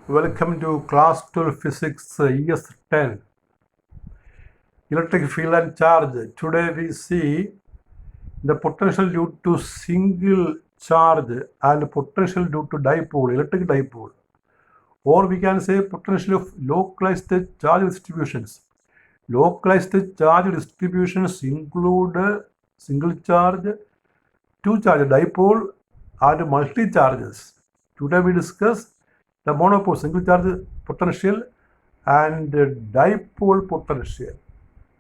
Welcome to class 12 physics ES 10 electric field and charge. Today we see the potential due to single charge and potential due to dipole, electric dipole, or we can say potential of localized charge distributions. Localized charge distributions include single charge, two charge dipole and multi charges. Today we discuss the monopole single charge potential and dipole potential.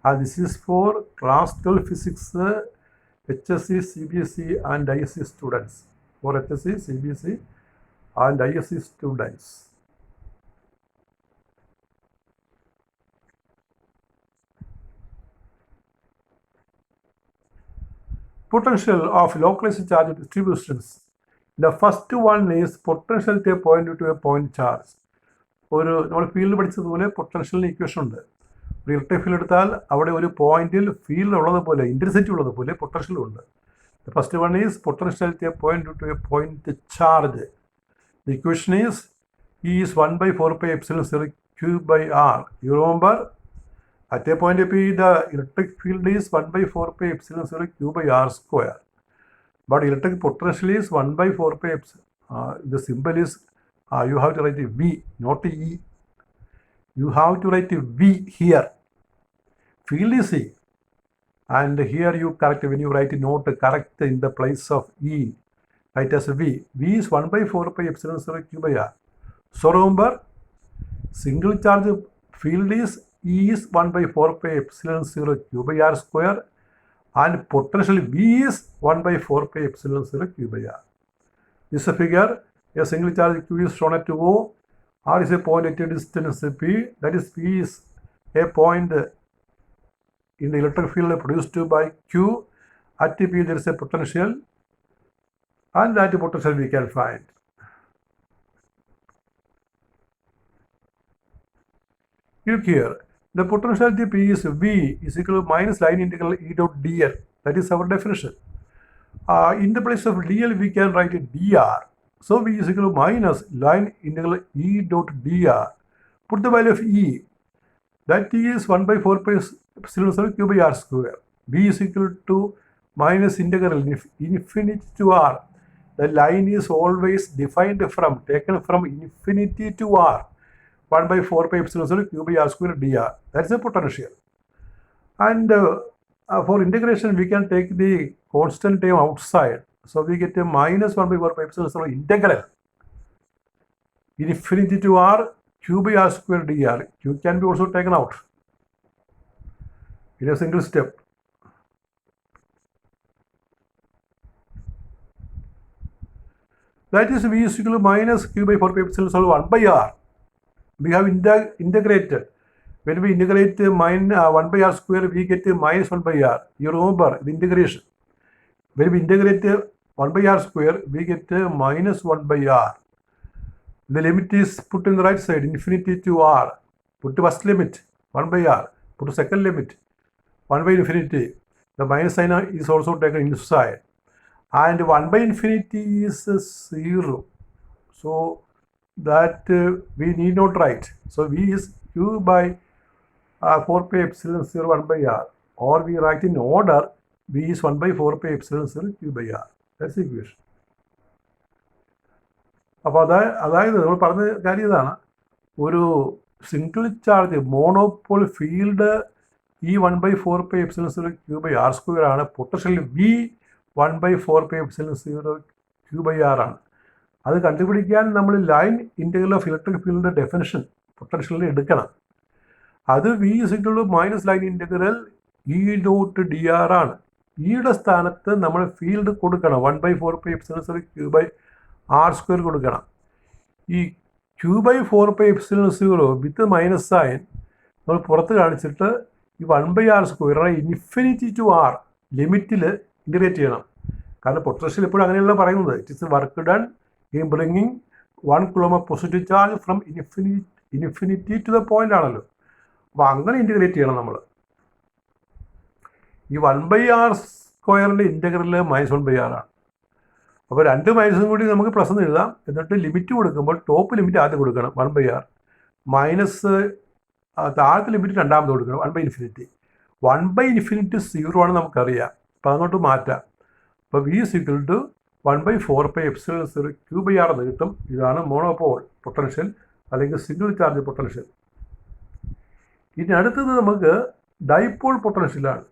And this is for class 12 physics HSC, CBSE and ISC students. For HSC, CBSE and ISC students. Potential of localized charge distributions. The first one is potential to a point to a point charge. ഒരു നമ്മൾ field പഠിച്ചതുപോലെ പൊട്ടൻഷ്യലിന് equation ഉണ്ട്. ഒരു electric field എടുത്താൽ അവിടെ ഒരു പോയിന്റിൽ field ഉള്ളതുപോലെ intensity ഉള്ളതുപോലെ പൊട്ടൻഷ്യലും ഉണ്ട്. The first one is potential to a point to a point charge. The equation is E is 1 by 4 pi epsilon 0 Q by R. You remember at a point P the electric field is 1 by 4 pi epsilon 0 Q by R square. But electric potential is 1 by 4 pi epsilon. The symbol is you have to write a V, not a E. You have to write a V here. Field is E. And here you correct, when you write a note, correct in the place of E. Write as V. V is 1 by 4 pi epsilon 0 Q by R. So remember, single charge field is E is 1 by 4 pi epsilon 0 Q by R square. And potential V is 1 by 4 pi epsilon 0 Q by R. This is a figure. A single charge Q is shown at O. R is a point at a distance P. That is P is a point in the electric field produced by Q. At P there is a potential, and that potential we can find. Look here. The potential P is V is equal to minus line integral E dot dl. That is our definition. In the place of dl, we can write a dr. So V is equal to minus line integral E dot dr. Put the value of E. That is 1 by 4 pi epsilon 0 Q by R square. V is equal to minus integral infinity to R. The line is always defined from, taken from infinity to R. 1 by 4 pi epsilon 0 Q by R square dr. That's a potential. And for integration, we can take the constant term outside. So we get a minus 1 by 4 pi epsilon 0 integral infinity to R Q by R square dr. Q can be also taken out in a single step. That is V is equal to minus Q by 4 pi epsilon 0 1 by R. We have integrated. When we integrate 1 by R square, we get minus 1 by R. You remember the integration. When we integrate 1 by R square, we get minus 1 by R. The limit is put in the right side, infinity to R. Put the first limit, 1 by R. Put the second limit, 1 by infinity. The minus sign is also taken inside. And 1 by infinity is 0. So that we need not write. So V is Q by 4 pi epsilon 0 1 by R. Or we write in order, V is 1 by 4 pi epsilon 0 Q by R. That's the equation. അപ്പോൾ അതായത് നമ്മൾ പറഞ്ഞ കാര്യം ഇതാണ്, ഒരു single charge monopole field ഈ 1 by 4 pi epsilon 0 Q by R square ആണ്. Potential V 1 by 4 pi epsilon 0 Q by R ആണ്. അത് കണ്ടുപിടിക്കാൻ നമ്മൾ ലൈൻ ഇൻറ്റഗ്രൽ ഓഫ് ഇലക്ട്രിക് ഫീൽഡിൻ്റെ ഡെഫിനിഷൻ പൊട്ടൻഷ്യലിൽ എടുക്കണം. അത് V is equal to minus line integral E dot D R ആണ്. ഈയുടെ സ്ഥാനത്ത് നമ്മൾ ഫീൽഡ് കൊടുക്കണം, 1 by 4 pi epsilon 0 Q by R square കൊടുക്കണം. ഈ Q by 4 pi epsilon 0 with minus sign നമ്മൾ പുറത്ത് കാണിച്ചിട്ട് ഈ 1 by R square infinity to R ലിമിറ്റിൽ ഇൻറ്റഗ്രേറ്റ് ചെയ്യണം. കാരണം പൊട്ടൻഷ്യൽ എപ്പോഴും അങ്ങനെയുള്ള പറയുന്നത്, it is work done in bringing 1 coulomb of positive charge from infinity to the point ആണല്ലോ. അപ്പോൾ അങ്ങനെ ഇൻറ്റഗ്രേറ്റ് ചെയ്യണം നമ്മൾ. ഈ 1 by R സ്ക്വയറിൻ്റെ ഇൻറ്റഗ്രൽ മൈനസ് 1 by R ആണ്. അപ്പോൾ 2 മൈനസും കൂടി നമുക്ക് പ്ലസ് എന്ന് എഴുതാം. എന്നിട്ട് ലിമിറ്റ് കൊടുക്കുമ്പോൾ ടോപ്പ് ലിമിറ്റ് ആദ്യം കൊടുക്കണം 1/r, മൈനസ് താഴത്തെ ലിമിറ്റ് രണ്ടാമത് കൊടുക്കണം 1/∞. 1/∞ 0 ആണ് നമുക്കറിയാം. അപ്പോൾ അങ്ങോട്ട് മാറ്റാം. അപ്പോൾ v = 1/4πε0 q/r എന്ന് കിട്ടും. ഇതാണ് മോണോപോൾ പൊട്ടൻഷ്യൽ അല്ലെങ്കിൽ സിംഗിൾ ചാർജ് പൊട്ടൻഷ്യൽ. ഇനി അടുത്തത് നമുക്ക് ഡൈപോൾ പൊട്ടൻഷ്യലാണ്.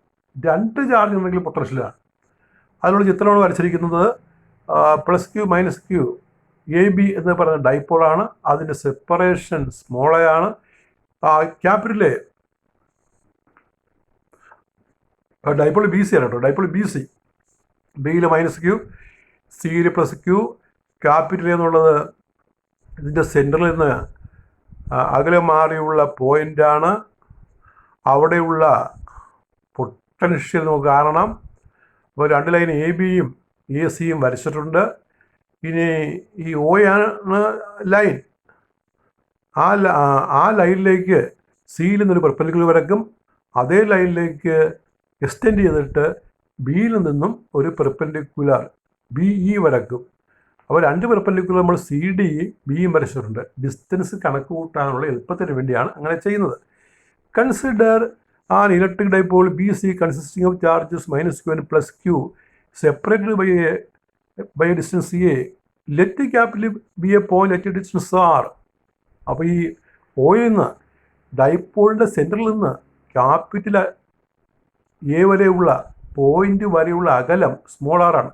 2 ചാർജ് ഉണ്ടെങ്കിൽ പൊട്ടൻഷ്യലാണ്. അതിനുള്ള ചിത്രമാണ് വരച്ചിരിക്കുന്നത്. +q -q AB എന്ന് പറയുന്ന ഡൈപോളാണ്. അതിൻ്റെ സെപ്പറേഷൻ സ്മോൾ a ആണ്. ക്യാപിറ്റൽ A ഡൈപോൾ BC ആണ് കേട്ടോ. ഡൈപോൾ BC, ബിയിൽ -q, സിയിൽ +q. ക്യാപിറ്റൽ A എന്നുള്ളത് ഇതിൻ്റെ സെൻറ്ററിൽ നിന്ന് അകലെ മാറിയുള്ള പോയിൻ്റാണ്. അവിടെയുള്ള പൊട്ടൻഷ്യൽ നമുക്ക് കാണണം. അപ്പോൾ 2 ലൈൻ AB-യും AC-യും വരച്ചിട്ടുണ്ട്. ഇനി ഈ O ആണ് ലൈൻ. ആ ലൈനിലേക്ക് സിയിൽ നിന്നൊരു പെർപെൻഡിക്കുലർ വരക്കും. അതേ ലൈനിലേക്ക് എക്സ്റ്റെൻഡ് ചെയ്തിട്ട് ബിയിൽ നിന്നും ഒരു പെർപെൻഡിക്കുലർ BE വരക്കും. അപ്പോൾ 2 പെർപെൻഡിക്കുലർ നമ്മൾ CD Bയും വരച്ചിട്ടുണ്ട്. ഡിസ്റ്റൻസ് കണക്ക് കൂട്ടാനുള്ള എളുപ്പത്തിന് വേണ്ടിയാണ് അങ്ങനെ ചെയ്യുന്നത്. Consider an electric dipole BC consisting of charges -q and +q separated by a distance A. Let capital be a point at a distance R. അപ്പോൾ ഈ ഓയിൽ നിന്ന് ഡൈപോളിൻ്റെ സെൻറ്ററിൽ നിന്ന് ക്യാപിറ്റൽ A വരെയുള്ള പോയിന്റ് വരെയുള്ള അകലം സ്മോൾ r ആണ്.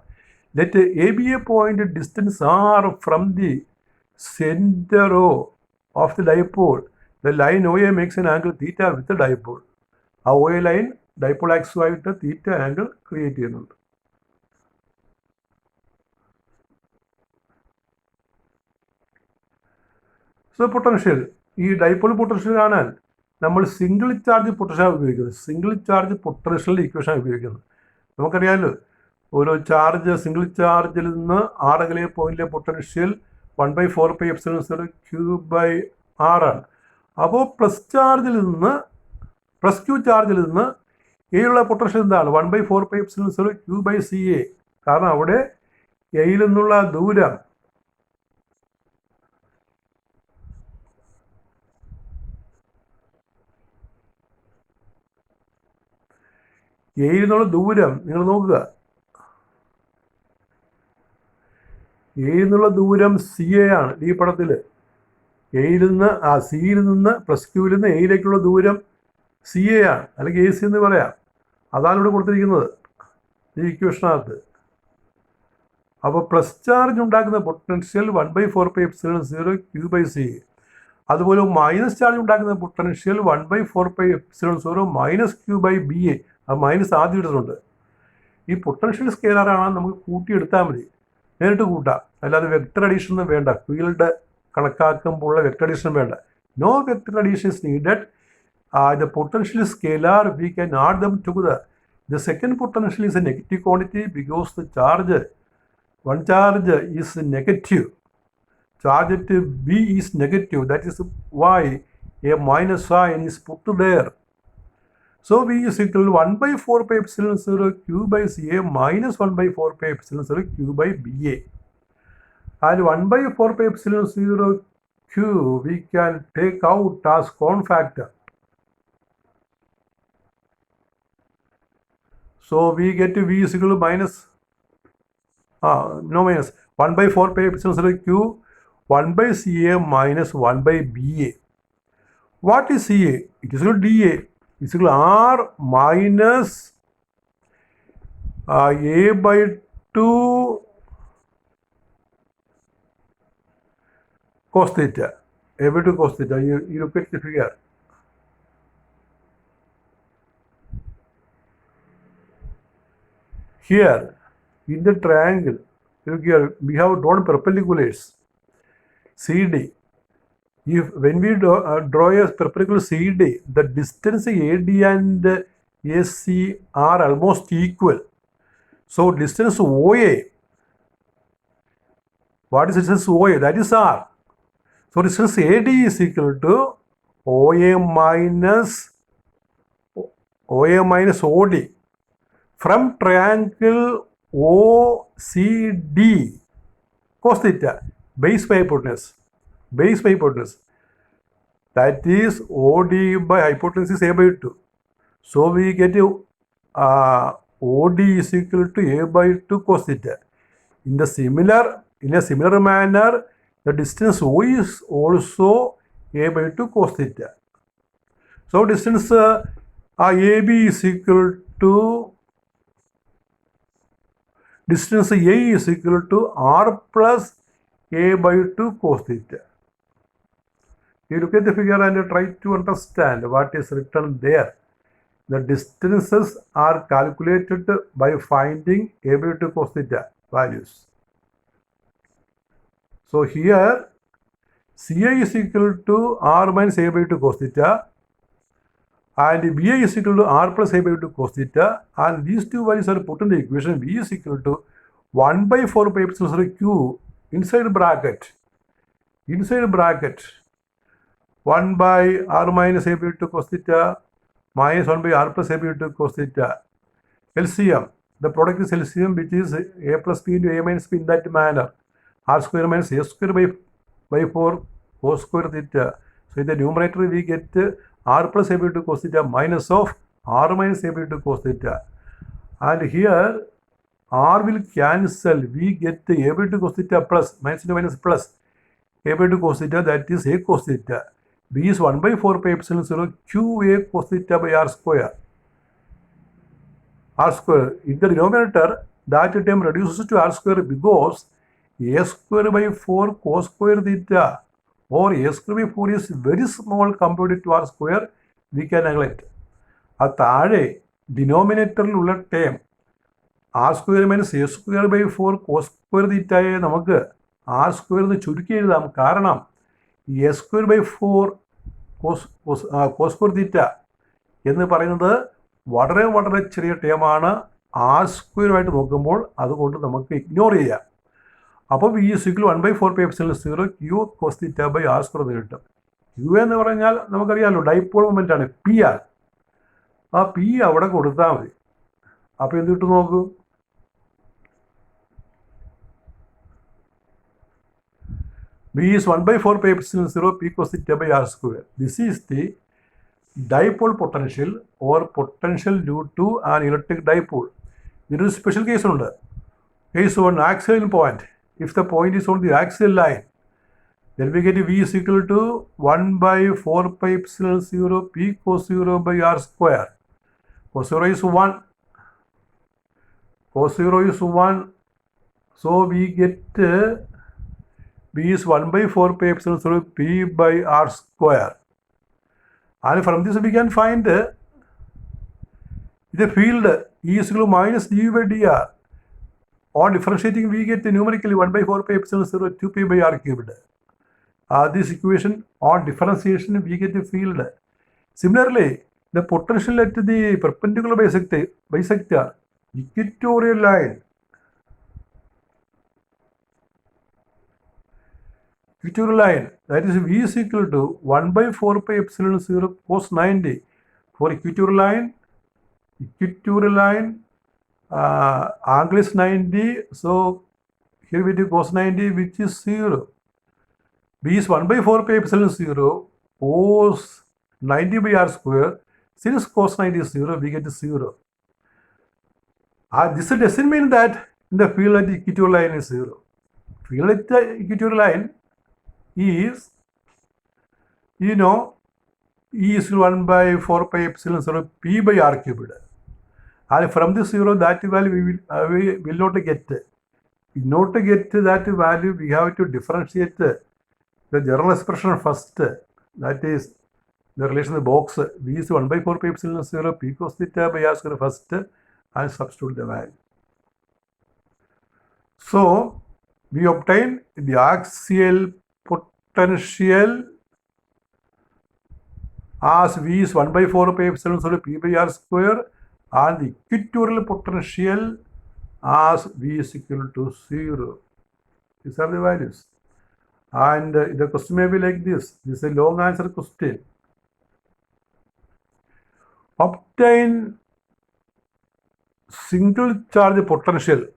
Let A be a point distance R from the center of the dipole. The line OA makes an angle theta with the dipole. ആ OA ലൈൻ ഡൈപോൾ ആക്സുമായിട്ട് theta angle create ചെയ്യുന്നുണ്ട്. So potential, ഈ dipole potential കാണാൻ നമ്മൾ single charge potential ഉപയോഗിക്കുന്നത്. Single charge പൊട്ടൻഷ്യലിൻ്റെ equation ഉപയോഗിക്കുന്നത്. നമുക്കറിയാമല്ലോ, ഒരു ചാർജ് സിംഗിൾ ചാർജിൽ നിന്ന് ആറകലെ പോയിന്റിലെ പൊട്ടൻഷ്യൽ 1/4πε0 q/r ആണ്. അപ്പോൾ +q ചാർജിൽ നിന്ന് എയുള്ള പൊട്ടൻഷ്യൽ എന്താണ്? 1/4πε0 q/ca. കാരണം അവിടെ എയിൽ നിന്നുള്ള ദൂരം നിങ്ങൾ നോക്കുക. എയിൽ നിന്നുള്ള ദൂരം CA ആണ് ഈ പടത്തിൽ. സിയിൽ നിന്ന് +qയിൽ നിന്ന് എയിലേക്കുള്ള ദൂരം CA ആണ്, അല്ലെങ്കിൽ AC എന്ന് പറയാം. അതാണ് ഇവിടെ കൊടുത്തിരിക്കുന്നത് ഈ ഇക്വേഷനകത്ത്. അപ്പോൾ പ്ലസ് ചാർജ് ഉണ്ടാക്കുന്ന പൊട്ടൻഷ്യൽ 1/4πε0 q/ca. അതുപോലെ മൈനസ് ചാർജ് ഉണ്ടാക്കുന്ന പൊട്ടൻഷ്യൽ 1/4πε0 -q/ba. ആ മൈനസ് ആദ്യം ഇടുന്നുണ്ട്. ഈ പൊട്ടൻഷ്യൽ സ്കെയിലറാണ് നമുക്ക് കൂട്ടിയെടുത്താൽ മതി, നേരിട്ട് കൂട്ടാം. അല്ലാതെ വെക്ടർ അഡീഷൻ ഒന്നും വേണ്ട. ഫീൽഡ് കണക്കാക്കുമ്പോഴുള്ള വെക്ടർ അഡീഷൻ വേണ്ട. No vector addition is needed. The potential scalar, we can add them together. The second potential is a negative quantity because the one charge is negative. Charge at B is negative. That is why a minus sign is put there. So V is equal to 1/4πε0 q/ca minus 1/4πε0 q/ba. And 1/4πε0 q we can take out as common factor. So we get to V is equal to minus 1/4πε0 q 1/ca minus 1/ba. What is CA? It is equal to dA. It is equal to R minus A/2 cos theta. A/2 cos theta. You look at the figure. Here in the triangle, look here, we have drawn perpendiculars CD. When we draw a perpendicular CD, the distance AD and AC are almost equal. So distance OA, what is distance OA? That is R. So distance AD is equal to OA minus OD. From triangle OCD cos theta, base by hypotenuse. That is OD by hypotenuse is A by 2. So we get OD is equal to A by 2 cos theta. In a similar manner, the distance O is also A by 2 cos theta. So distance AB is equal to distance A is equal to R plus A by 2 cos theta. You look at the figure and try to understand what is written there. The distances are calculated by finding A by 2 cos theta values. So here CA is equal to R minus A by 2 cos theta and BA is equal to R plus A by 2 cos theta, and these two values are put in the equation. B is equal to 1 by 4 pi epsilon 0 Q inside bracket 1 by R minus A by 2 cos theta minus 1 by R plus A by 2 cos theta. LCM, the product is LCM, which is A plus B into A minus B in that manner. R square minus A square by 4 cos square theta. So in the numerator we get R plus A by 2 cos theta minus of R minus A by 2 cos theta. And here R will cancel. We get A by 2 cos theta plus minus into minus plus A by 2 cos theta, that is A cos theta. B is 1 by 4 pi epsilon 0 Q A cos theta by R square. In the denominator, that term reduces to R square because A square by 4 cos square theta or A square by 4 is very small compared to R square. We can neglect. At the denominator term R square minus A square by 4 cos square theta നമുക്ക് R square ചുരുക്കി എഴുതാം. കാരണം A square by 4 cos square theta എന്ന് പറയുന്നത് വളരെ ചെറിയ ടേമാണ് R square ആയിട്ട് നോക്കുമ്പോൾ. അതുകൊണ്ട് നമുക്ക് ഇഗ്നോർ ചെയ്യാം. അപ്പോൾ V is equal to 1 by 4 pi epsilon 0 Q cos theta by R square എന്ന് കിട്ടും. Q എന്ന് പറഞ്ഞാൽ നമുക്കറിയാമല്ലോ ഡൈപോൾ മൊമെൻ്റ് ആണ്, PR. ആ P അവിടെ കൊടുത്താൽ മതി. അപ്പോൾ എന്ത് കിട്ടും നോക്കൂ. V is 1 by 4 pi epsilon 0 P cos theta by R square. This is the dipole potential or potential due to an electric dipole. There is a special case ഉണ്ട്. Case on axial point. If the point is on the axial line, then we get V is equal to 1 by 4 pi epsilon 0 P cos 0 by R square. Cos 0 is 1. So we get V is 1 by 4 pi epsilon 0 P by R square. And from this we can find the field E is equal to minus dV by dr. On differentiating we get numerically 1 by 4 pi epsilon 0 2 pi by R cubed. This equation on differentiation we get the field. Similarly, the potential at the perpendicular bisector equatorial line that is V is equal to 1 by 4 pi epsilon 0 cos 90 for equatorial line angle is 90, so here we do cos 90 which is 0. B is 1 by 4 pi epsilon 0 cos 90 by R square. Since cos 90 is 0, we get 0. This doesn't mean that the field at the equatorial line is 0. Field at the equatorial line is, E is 1 by 4 pi epsilon 0 P by R cubed. And from this 0, that value we will not get. In order to get that value, we have to differentiate the general expression first. That is the relation of the box. V is 1 by 4 pi epsilon 0 P cos theta by R square first and substitute the value. So we obtain the axial potential as V is 1 by 4 pi epsilon 0 P by R square and the equatorial potential as V is equal to 0. These are the values. And the question may be like this. This is a long answer question. Obtain single charge potential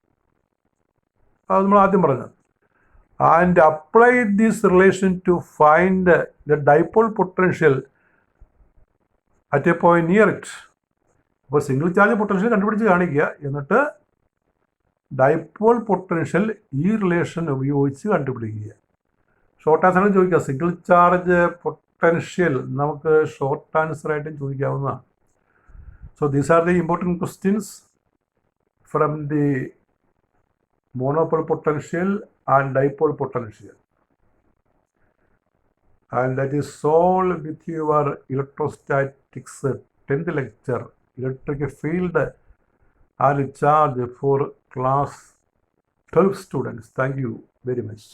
അത് നമ്മൾ ആദ്യം പറഞ്ഞത്. And apply this relation to find the dipole potential at a point near it. അപ്പോൾ single charge potential കണ്ടുപിടിച്ച് കാണിക്കുക, എന്നിട്ട് dipole potential ഈ relation ഉപയോഗിച്ച് കണ്ടുപിടിക്കുക. ഷോർട്ട് ആൻസർ ചോദിക്കുക. സിംഗിൾ ചാർജ് പൊട്ടൻഷ്യൽ നമുക്ക് ഷോർട്ട് ആൻസർ ആയിട്ടും ചോദിക്കാവുന്നതാണ്. So these are the important questions from the monopole potential and dipole potential, and that is all with your electrostatics 10th lecture, electric field and charge for class 12 students. Thank you very much.